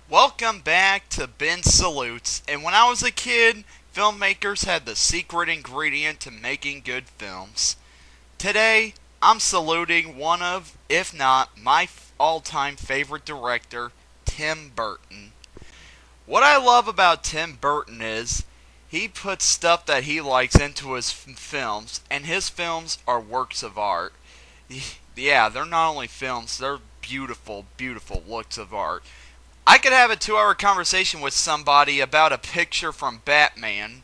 Welcome back to Ben Salutes. And when I was a kid, filmmakers had the secret ingredient to making good films. Today, I'm saluting one of, if not my all-time favorite director, Tim Burton. What I love about Tim Burton is he puts stuff that he likes into his films, and his films are works of art. Yeah, they're not only films, they're beautiful, beautiful looks of art. I could have a 2 hour conversation with somebody about a picture from Batman.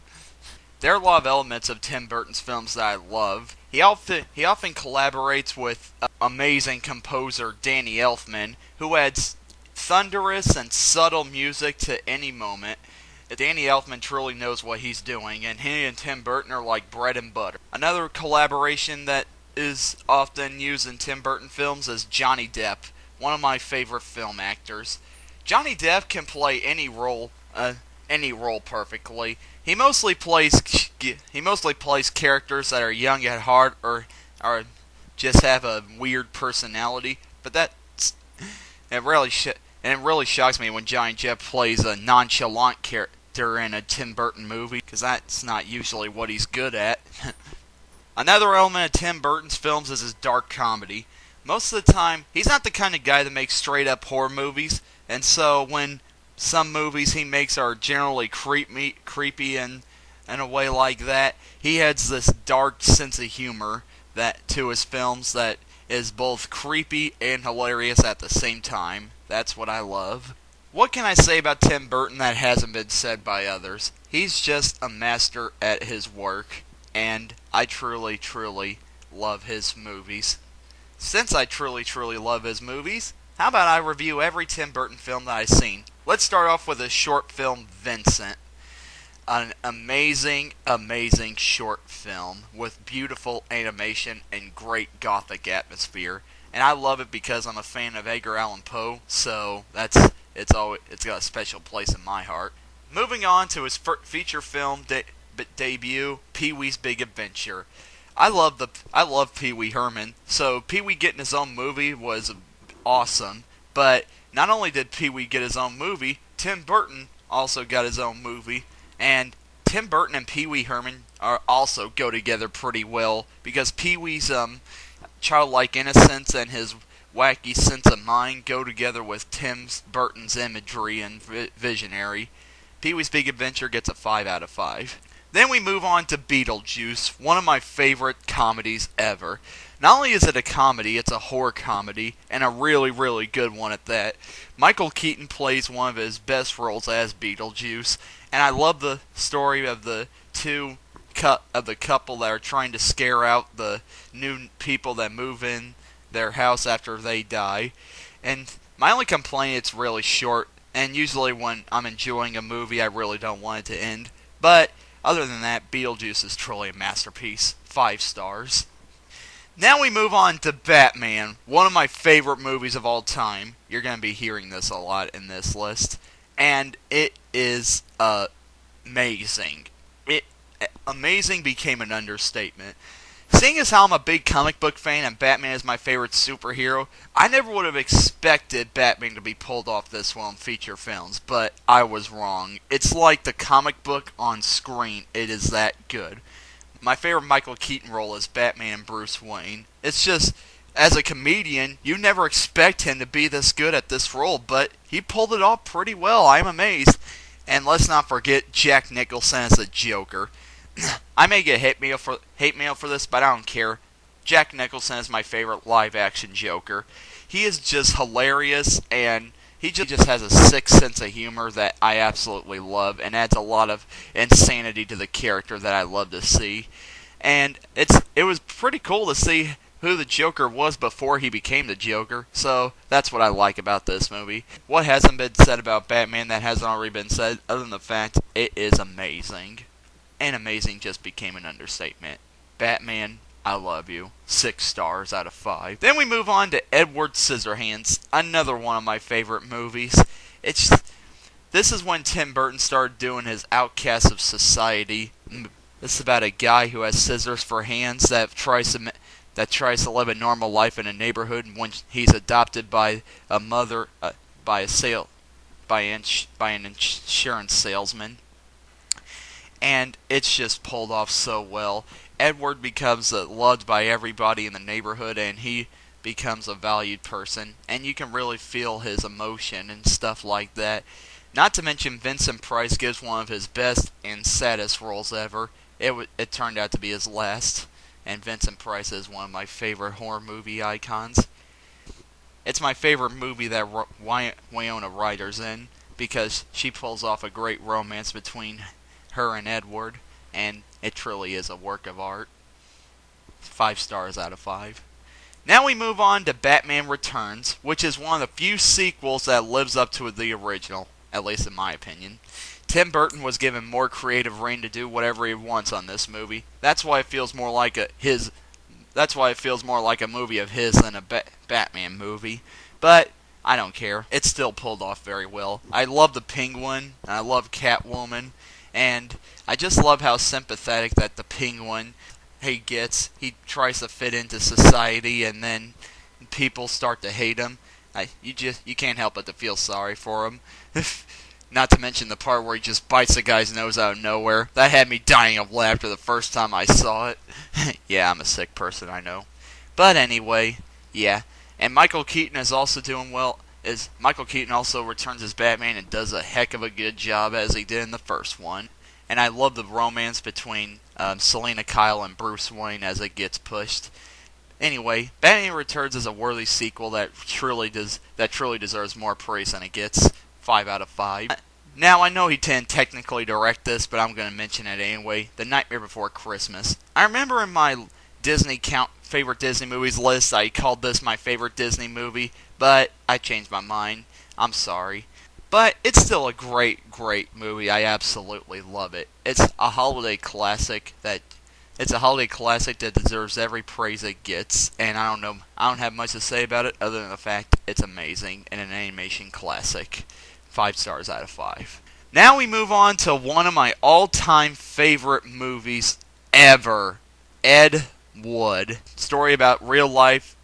There are a lot of elements of Tim Burton's films that I love. He often collaborates with amazing composer Danny Elfman, who adds thunderous and subtle music to any moment. Danny Elfman truly knows what he's doing, and he and Tim Burton are like bread and butter. Another collaboration that is often used in Tim Burton films is Johnny Depp, one of my favorite film actors. Johnny Depp can play any role perfectly. He mostly plays characters that are young at heart or just have a weird personality. But it really shocks me when Johnny Depp plays a nonchalant character in a Tim Burton movie, because that's not usually what he's good at. Another element of Tim Burton's films is his dark comedy. Most of the time, he's not the kind of guy that makes straight up horror movies. And so when some movies he makes are generally creepy in a way like that, he adds this dark sense of humor to his films that is both creepy and hilarious at the same time. That's what I love. What can I say about Tim Burton that hasn't been said by others? He's just a master at his work, and I truly, truly love his movies. Since I truly, truly love his movies, how about I review every Tim Burton film that I've seen? Let's start off with his short film, Vincent. An amazing, amazing short film with beautiful animation and great gothic atmosphere. And I love it because I'm a fan of Edgar Allan Poe, so it's got a special place in my heart. Moving on to his feature film debut, Pee-wee's Big Adventure. I love Pee Wee Herman, so Pee Wee getting his own movie was awesome. But not only did Pee Wee get his own movie, Tim Burton also got his own movie, and Tim Burton and Pee Wee Herman also go together pretty well, because Pee Wee's childlike innocence and his wacky sense of mind go together with Tim Burton's imagery and visionary. Pee Wee's Big Adventure gets a 5 out of 5. Then we move on to Beetlejuice, one of my favorite comedies ever. Not only is it a comedy, it's a horror comedy, and a really, really good one at that. Michael Keaton plays one of his best roles as Beetlejuice, and I love the story of the couple that are trying to scare out the new people that move in their house after they die. And my only complaint, it's really short, and usually when I'm enjoying a movie, I really don't want it to end. But other than that, Beetlejuice is truly a masterpiece. 5 stars. Now we move on to Batman, one of my favorite movies of all time. You're going to be hearing this a lot in this list. And it is amazing. Amazing became an understatement. Seeing as how I'm a big comic book fan and Batman is my favorite superhero, I never would have expected Batman to be pulled off this well in feature films, but I was wrong. It's like the comic book on screen. It is that good. My favorite Michael Keaton role is Batman and Bruce Wayne. It's just, as a comedian, you never expect him to be this good at this role, but he pulled it off pretty well. I'm amazed. And let's not forget Jack Nicholson as the Joker. I may get hate mail for this, but I don't care. Jack Nicholson is my favorite live-action Joker. He is just hilarious, and he just has a sick sense of humor that I absolutely love, and adds a lot of insanity to the character that I love to see. And it was pretty cool to see who the Joker was before he became the Joker, so that's what I like about this movie. What hasn't been said about Batman that hasn't already been said, other than the fact it is amazing. And amazing just became an understatement. Batman, I love you. 6 stars out of 5. Then we move on to Edward Scissorhands, another one of my favorite movies. This is when Tim Burton started doing his Outcasts of Society. This is about a guy who has scissors for hands that tries to live a normal life in a neighborhood when he's adopted by a mother, by a by an insurance salesman, and it's just pulled off so well. Edward becomes loved by everybody in the neighborhood, and he becomes a valued person, and you can really feel his emotion and stuff like that. Not to mention Vincent Price gives one of his best and saddest roles ever. It turned out to be his last, and Vincent Price is one of my favorite horror movie icons. It's my favorite movie that Winona Ryder's in, because she pulls off a great romance between her and Edward, and it truly is a work of art. 5 stars out of 5. Now we move on to Batman Returns, which is one of the few sequels that lives up to the original, at least in my opinion. Tim Burton was given more creative reign to do whatever he wants on this movie. That's why it feels more like a movie of his than a Batman movie. But I don't care. It's still pulled off very well. I love the Penguin, and I love Catwoman, and I just love how sympathetic that the Penguin he gets. He tries to fit into society, and then people start to hate him. You can't help but to feel sorry for him. Not to mention the part where he just bites the guy's nose out of nowhere. That had me dying of laughter the first time I saw it. Yeah, I'm a sick person, I know. But anyway, yeah. And Michael Keaton is also doing well. Michael Keaton also returns as Batman and does a heck of a good job as he did in the first one. And I love the romance between Selena Kyle and Bruce Wayne as it gets pushed. Anyway, Batman Returns is a worthy sequel that truly deserves more praise than it gets. 5 out of 5. Now, I know he didn't technically direct this, but I'm going to mention it anyway. The Nightmare Before Christmas. I remember in my favorite Disney movies list, I called this my favorite Disney movie, but I changed my mind. I'm sorry. But it's still a great movie. I absolutely love it. It's a holiday classic that deserves every praise it gets, and I don't have much to say about it other than the fact it's amazing and an animation classic. 5 stars out of 5. Now we move on to one of my all-time favorite movies ever, Ed Wood. Story about real-life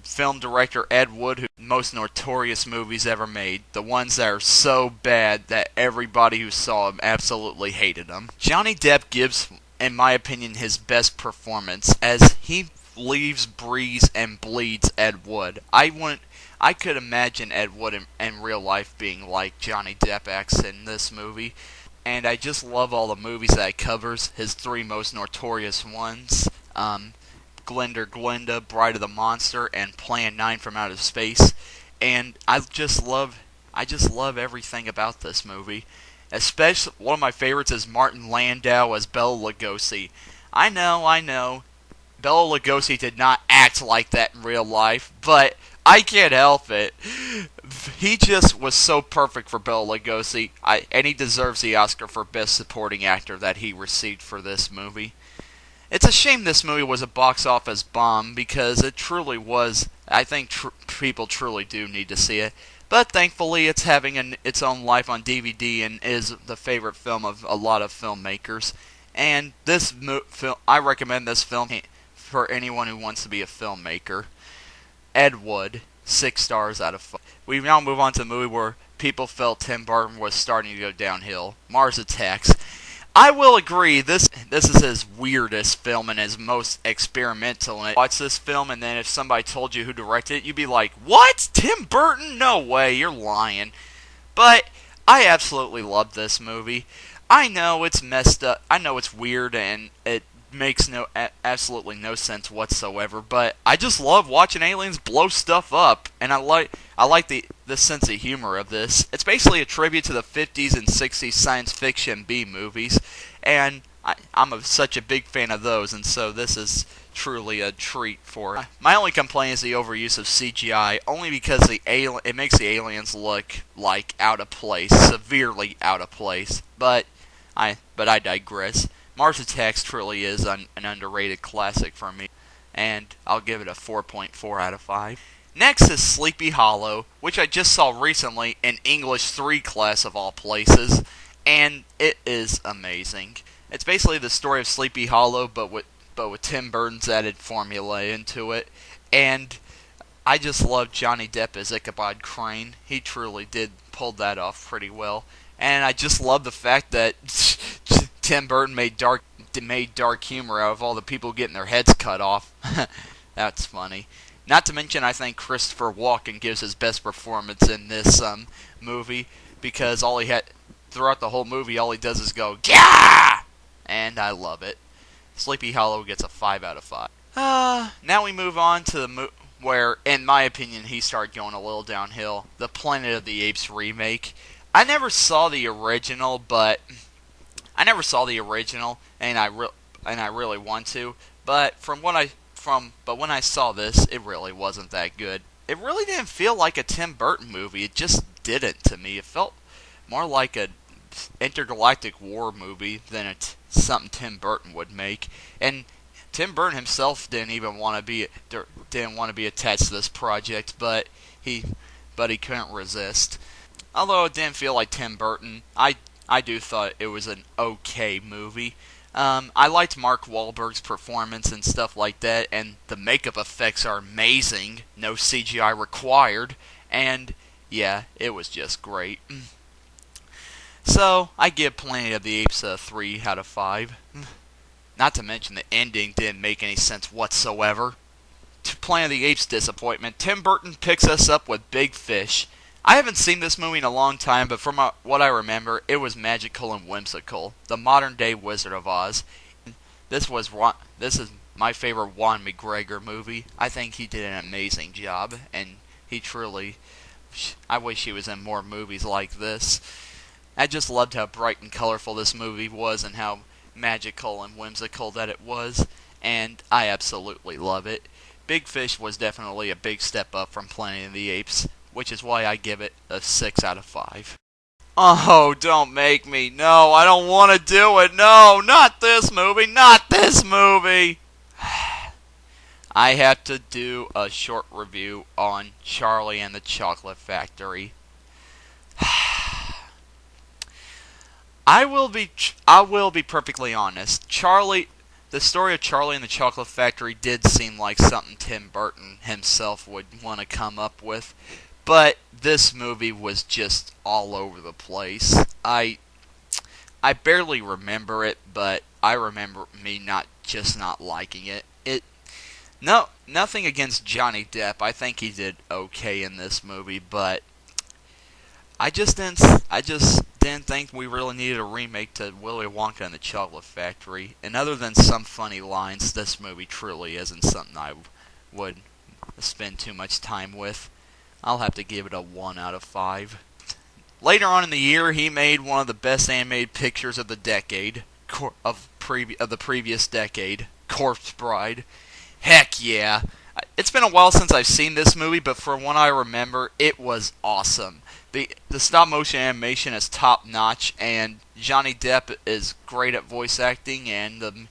film director Ed Wood, who's the most notorious movies ever made. The ones that are so bad that everybody who saw them absolutely hated them. Johnny Depp gives, in my opinion, his best performance as he leaves, breathes, and bleeds Ed Wood. I could imagine Ed Wood in real life being like Johnny Depp acts in this movie. And I just love all the movies that it covers. His 3 most notorious ones. Glenda, Bride of the Monster, and Plan 9 from Outer Space. And I just love everything about this movie. Especially, one of my favorites is Martin Landau as Bela Lugosi. I know. Bela Lugosi did not act like that in real life, but I can't help it. He just was so perfect for Bela Lugosi, and he deserves the Oscar for Best Supporting Actor that he received for this movie. It's a shame this movie was a box office bomb, because it truly was. I think people truly do need to see it. But thankfully, it's having its own life on DVD and is the favorite film of a lot of filmmakers. And this film, I recommend this film for anyone who wants to be a filmmaker. Ed Wood, 6 stars out of 5. We now move on to the movie where people felt Tim Burton was starting to go downhill. Mars Attacks. I will agree, this is his weirdest film and his most experimental. And watch this film, and then if somebody told you who directed it, you'd be like, "What? Tim Burton? No way, you're lying." But I absolutely love this movie. I know it's messed up. I know it's weird, and it makes absolutely no sense whatsoever. But I just love watching aliens blow stuff up, and I like the sense of humor of this. It's basically a tribute to the 50s and 60s science fiction B movies, and I'm such a big fan of those, and so this is truly a treat for it. My only complaint is the overuse of CGI, only because it makes the aliens look like out of place, severely out of place. But I digress. Mars Attacks truly is an underrated classic for me, and I'll give it a 4.4 out of 5. Next is Sleepy Hollow, which I just saw recently in English 3 class of all places, and it is amazing. It's basically the story of Sleepy Hollow, but with Tim Burton's added formula into it, and I just love Johnny Depp as Ichabod Crane. He truly did pulled that off pretty well. And I just love the fact that Tim Burton made dark humor out of all the people getting their heads cut off. That's funny. Not to mention, I think Christopher Walken gives his best performance in this movie, because all he had throughout the whole movie, all he does is go "Gah!" and I love it. Sleepy Hollow gets a 5 out of 5. Now we move on to the where, in my opinion, he started going a little downhill. The Planet of the Apes remake. I never saw the original, and I really want to. But when I saw this, it really wasn't that good. It really didn't feel like a Tim Burton movie. It just didn't to me. It felt more like a intergalactic war movie than something Tim Burton would make. And Tim Burton himself didn't want to be attached to this project, but he couldn't resist. Although it didn't feel like Tim Burton, I do thought it was an okay movie. I liked Mark Wahlberg's performance and stuff like that, and the makeup effects are amazing, no CGI required, and yeah, it was just great. So, I give Planet of the Apes a 3 out of 5. Not to mention the ending didn't make any sense whatsoever. To Planet of the Apes' disappointment, Tim Burton picks us up with Big Fish. I haven't seen this movie in a long time, but from what I remember, it was magical and whimsical. The modern-day Wizard of Oz. This is my favorite Juan McGregor movie. I think he did an amazing job, and I wish he was in more movies like this. I just loved how bright and colorful this movie was, and how magical and whimsical that it was, and I absolutely love it. Big Fish was definitely a big step up from Planet of the Apes, which is why I give it a 6 out of 5. Oh, don't make me. No, I don't want to do it. No, not this movie. Not this movie. I have to do a short review on Charlie and the Chocolate Factory. I will be perfectly honest. The story of Charlie and the Chocolate Factory did seem like something Tim Burton himself would want to come up with, but this movie was just all over the place. I barely remember it, but I remember me not liking it. Nothing against Johnny Depp. I think he did okay in this movie, but I just didn't think we really needed a remake to Willy Wonka and the Chocolate Factory. And other than some funny lines, this movie truly isn't something I would spend too much time with. I'll have to give it a 1 out of 5. Later on in the year, he made one of the best animated pictures of the decade, of the previous decade, Corpse Bride. Heck yeah! It's been a while since I've seen this movie, but from what I remember, it was awesome. The stop-motion animation is top-notch, and Johnny Depp is great at voice acting, and the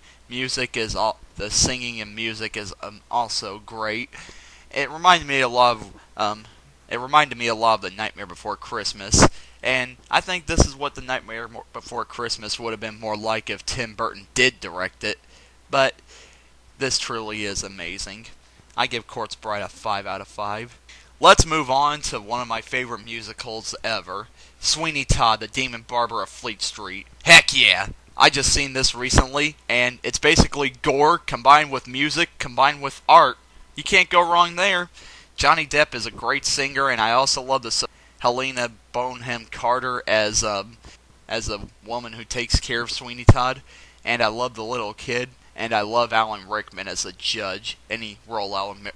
singing and music is also great. It reminded me a lot of The Nightmare Before Christmas, and I think this is what The Nightmare Before Christmas would have been more like if Tim Burton did direct it. But this truly is amazing. I give Corpse Bride a 5 out of 5. Let's move on to one of my favorite musicals ever, Sweeney Todd, the Demon Barber of Fleet Street. Heck yeah! I just seen this recently, and it's basically gore combined with music, combined with art. You can't go wrong there. Johnny Depp is a great singer, and I also love the Helena Bonham Carter as a woman who takes care of Sweeney Todd, and I love the little kid. And I love Alan Rickman as a judge. Any role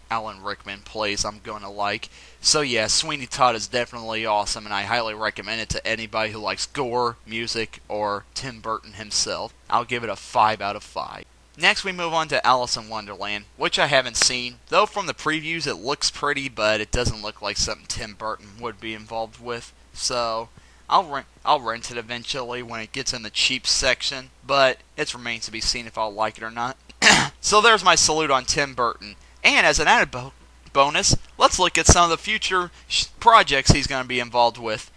Alan Rickman plays, I'm going to like. So yeah, Sweeney Todd is definitely awesome, and I highly recommend it to anybody who likes gore, music, or Tim Burton himself. I'll give it a 5 out of 5. Next, we move on to Alice in Wonderland, which I haven't seen. Though from the previews it looks pretty, but it doesn't look like something Tim Burton would be involved with. So I'll rent it eventually when it gets in the cheap section, but it remains to be seen if I'll like it or not. So there's my salute on Tim Burton. And as an added bonus, let's look at some of the future projects he's going to be involved with.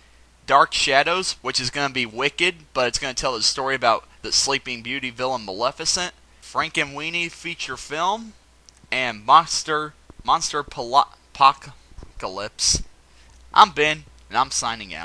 Dark Shadows, which is going to be wicked, but it's going to tell the story about the Sleeping Beauty villain Maleficent. Frankenweenie feature film. And Monster Apocalypse. I'm Ben, and I'm signing out.